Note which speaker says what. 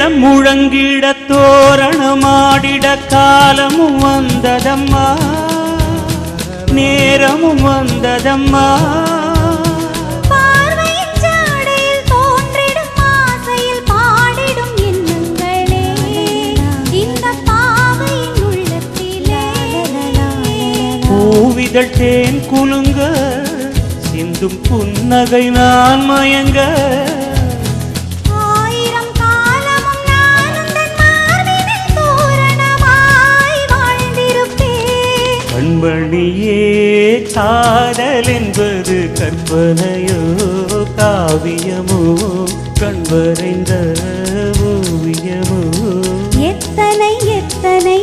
Speaker 1: மேளம் முழங்கிட தோரணமாடிட காலமும் வந்ததம்மா, நேரமும் வந்ததம்மா. பூவிதழ் தேன் குலுங்க சிந்தும் புன்னகை நான் மயங்க,
Speaker 2: ஆயிரம் காலமும் நான் உந்தன் மார்பினில் தோரணமாய் வாழ்ந்திருப்பேன்.
Speaker 1: கண்மணியே காதல் என்பது கற்பனையோ காவியமோ கண்வரைந்த ஓவியமோ?
Speaker 2: எத்தனை எத்தனை